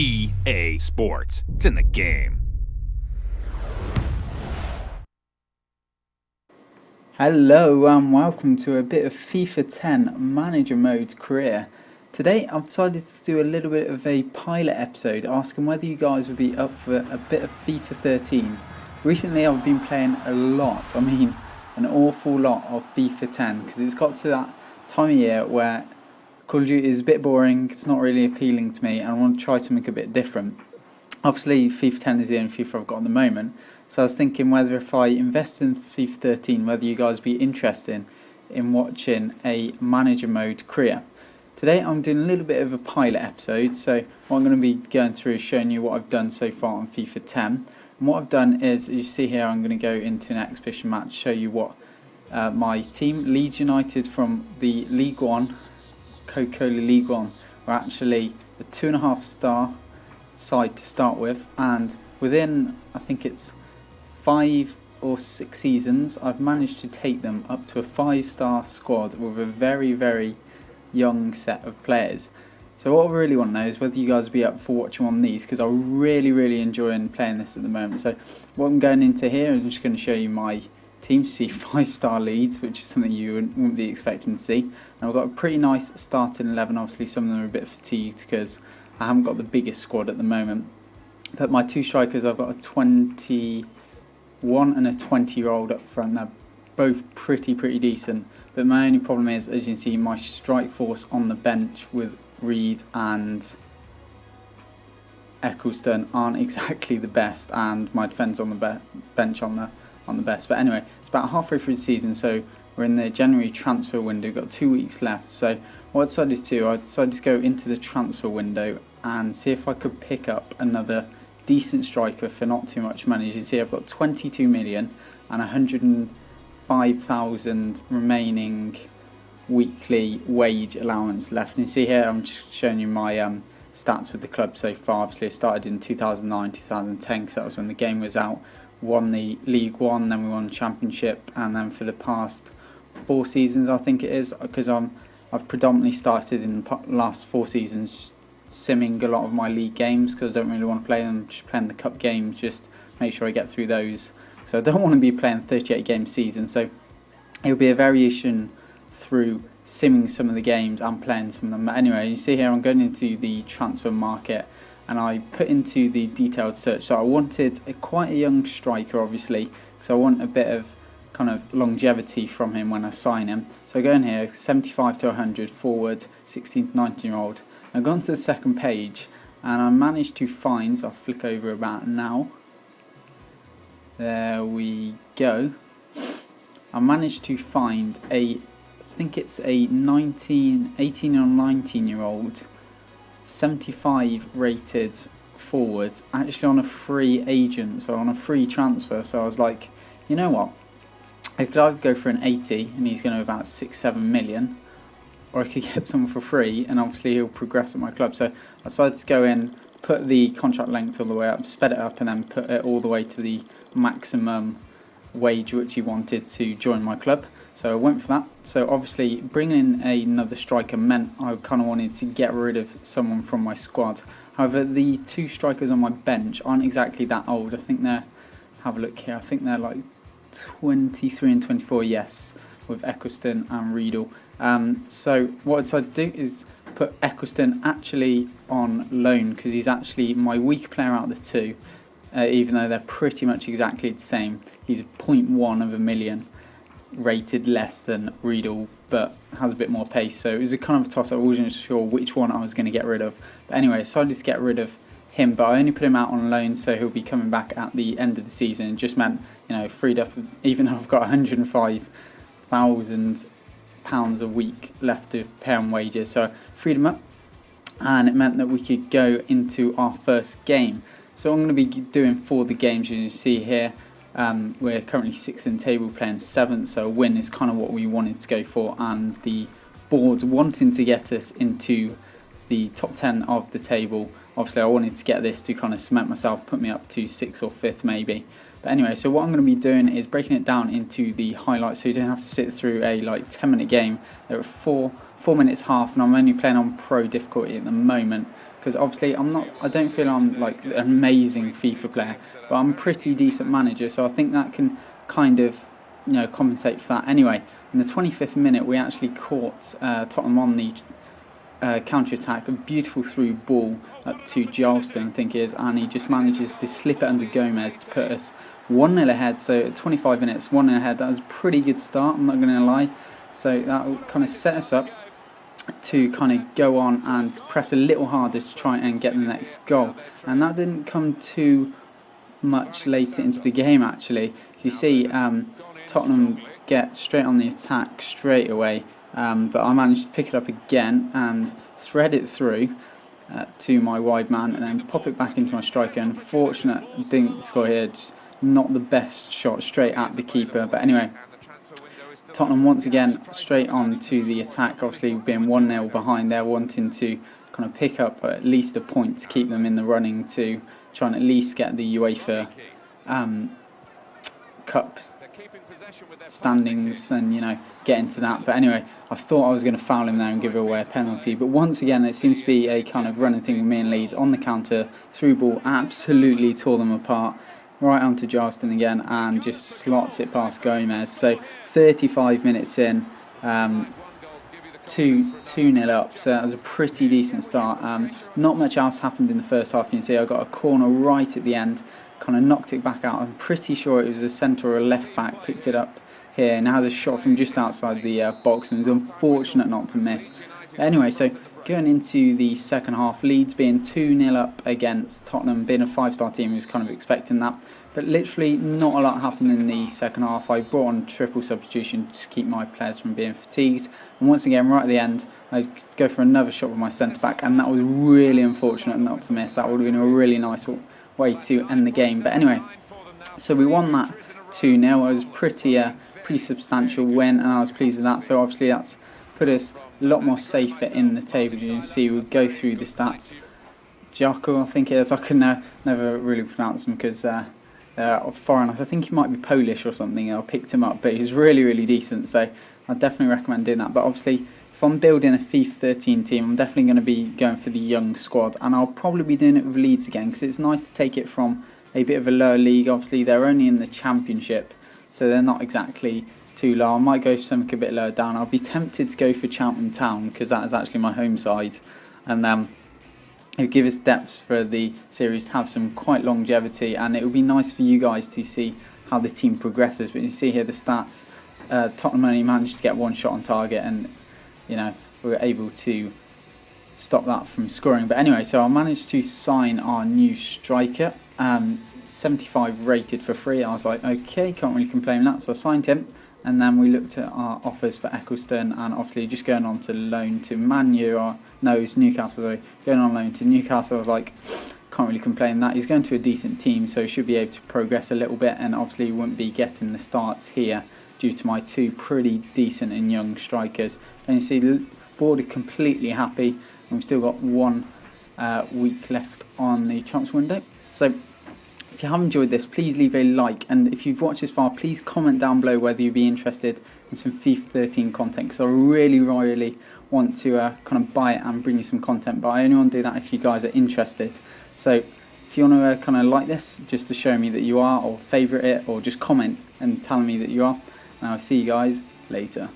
EA Sports. It's in the game. Hello and welcome to a bit of FIFA 10 Manager Mode career. Today I've decided to do a little bit of a pilot episode asking whether you guys would be up for a bit of FIFA 13. Recently I've been playing a lot, an awful lot of FIFA 10 because it's got to that time of year where Call of Duty is a bit boring, it's not really appealing to me and I want to try something a bit different. Obviously FIFA 10 is the only FIFA I've got at the moment, so I was thinking whether if I invest in FIFA 13 whether you guys would be interested in watching a manager mode career. Today I'm doing a little bit of a pilot episode, so what I'm going to be going through is showing you what I've done so far on FIFA 10. And what I've done is, as you see here, I'm going to go into an exhibition match, show you what my team, Leeds United from the League One, Coca-Cola League One, were actually a 2.5 star side to start with, and within I think it's 5 or 6 seasons I've managed to take them up to a 5-star squad with a very, very young set of players. So what I really want to know is whether you guys will be up for watching one of these, because I'm really enjoying playing this at the moment. So what I'm going into here, I'm just going to show you my team to see 5-star leads, which is something you wouldn't be expecting to see. And I've got a pretty nice starting 11. Obviously some of them are a bit fatigued because I haven't got the biggest squad at the moment. But my two strikers, I've got a 21 and a 20-year-old up front. They're both pretty decent. But my only problem is, as you can see, my strike force on the bench with Reed and Eccleston aren't exactly the best, and my defence on the bench on the best. But anyway, it's about halfway through the season, so we're in the January transfer window. We've got 2 weeks left. So what I decided to do, I decided to go into the transfer window and see if I could pick up another decent striker for not too much money. As you can see, I've got 22 million and 105,000 remaining weekly wage allowance left. And you see here, I'm just showing you my stats with the club so far. Obviously I started in 2009, 2010, because that was when the game was out. Won the League One, then we won the Championship, and then for the past 4 seasons I think it is, because I've predominantly started in the last 4 seasons simming a lot of my league games because I don't really want to play them, just playing the cup games, just make sure I get through those. So I don't want to be playing 38 game season, so it'll be a variation through simming some of the games and playing some of them. But anyway, you see here I'm going into the transfer market and I put into the detailed search. So I wanted quite a young striker, obviously, because I want a bit of kind of longevity from him when I sign him. So I go in here, 75 to 100 forward, 16 to 19 year old. I've gone to the second page and I managed to find, so I'll flick over about now. There we go. I managed to find I think it's a 18 or 19 year old 75 rated forward, actually on a free agent, so on a free transfer. So I was like, you know what, I could either go for an 80 and he's going to about 6-7 million, or I could get someone for free and obviously he'll progress at my club. So I decided to go in, put the contract length all the way up, sped it up, and then put it all the way to the maximum wage which he wanted to join my club. So I went for that. So obviously bringing in another striker meant I kind of wanted to get rid of someone from my squad. However, the 2 strikers on my bench aren't exactly that old. I think they're, have a look here, I think they're like 23 and 24, yes, with Eccleston and Riedel. So what I decided to do is put Eccleston actually on loan, because he's actually my weak player out of the 2, even though they're pretty much exactly the same. He's 0.1 of a million rated less than Riedel, but has a bit more pace. So it was a kind of a toss. I wasn't sure which one I was going to get rid of. But anyway, I decided to get rid of him, but I only put him out on loan, so he'll be coming back at the end of the season. It just meant, you know, freed up, even though I've got £105,000 a week left to pay on wages. So I freed him up, and it meant that we could go into our first game. So I'm going to be doing for the games, as you see here. We're currently 6th in the table, playing 7th, so a win is kind of what we wanted to go for, and the board wanting to get us into the top 10 of the table. Obviously I wanted to get this to kind of cement myself, put me up to 6th or 5th maybe. But anyway, so what I'm going to be doing is breaking it down into the highlights, so you don't have to sit through a 10-minute game. There are 4 minutes half, and I'm only playing on pro difficulty at the moment. because obviously I don't feel I'm like an amazing FIFA player, but I'm a pretty decent manager, so I think that can kind of, compensate for that. Anyway, in the 25th minute, we actually caught Tottenham on the counter-attack, a beautiful through ball up to Jarlston, I think it is, and he just manages to slip it under Gomez to put us 1-0 ahead. So at 25 minutes, 1-0 ahead. That was a pretty good start, I'm not going to lie. So that will kind of set us up to kind of go on and press a little harder to try and get the next goal. And that didn't come too much later into the game, actually. So you see Tottenham get straight on the attack straight away, but I managed to pick it up again and thread it through to my wide man and then pop it back into my striker. Unfortunate, didn't score here, just not the best shot straight at the keeper. But anyway, Tottenham once again straight on to the attack, obviously being 1-0 behind. They're wanting to kind of pick up at least a point to keep them in the running to try and at least get the UEFA Cup standings and get into that. But anyway, I thought I was going to foul him there and give away a penalty, but once again it seems to be a kind of running thing with me and Leeds. On the counter, through ball, absolutely tore them apart, right onto Jarlston again, and just slots it past Gomez. So 35 minutes in, 2-0 up, so that was a pretty decent start. Not much else happened in the first half. You can see I got a corner right at the end, kind of knocked it back out. I'm pretty sure it was a centre or a left back, picked it up here and had a shot from just outside the box, and was unfortunate not to miss. But anyway, so going into the second half, Leeds being 2-0 up against Tottenham, being a 5-star team, was kind of expecting that. But literally not a lot happened in the second half. I brought on triple substitution to keep my players from being fatigued. And once again, right at the end, I go for another shot with my centre-back, and that was really unfortunate not to miss. That would have been a really nice way to end the game. But anyway, so we won that 2-0. It was pretty substantial win, and I was pleased with that. So obviously that's put us a lot more safer in the table. As you can see, we'll go through the stats. Jacko, I think it is. I can never really pronounce him because foreign. I think he might be Polish or something. I picked him up, but he's really, really decent. So I definitely recommend doing that. But obviously, if I'm building a FIFA 13 team, I'm definitely going to be going for the young squad, and I'll probably be doing it with Leeds again because it's nice to take it from a bit of a lower league. Obviously, they're only in the Championship, so they're not exactly too low. I might go for something a bit lower down. I'll be tempted to go for Cheltenham Town because that is actually my home side, and it would give us depth for the series to have some quite longevity, and it would be nice for you guys to see how the team progresses. But you see here the stats. Tottenham only managed to get one shot on target, and we were able to stop that from scoring. But anyway, so I managed to sign our new striker, 75 rated for free. I was like, okay, can't really complain with that. So I signed him, and then we looked at our offers for Eccleston, and obviously just going on to loan to it's Newcastle, sorry. Going on loan to Newcastle, I was like, can't really complain that. He's going to a decent team, so he should be able to progress a little bit, and obviously he wouldn't be getting the starts here due to my two pretty decent and young strikers. And you see the board are completely happy, and we've still got 1 week left on the transfer window. So if you have enjoyed this, please leave a like, and if you've watched this far, please comment down below whether you'd be interested in some FIFA 13 content, because I really, really want to kind of buy it and bring you some content, but I only want to do that if you guys are interested. So if you want to kind of like this, just to show me that you are, or favourite it, or just comment and tell me that you are, and I'll see you guys later.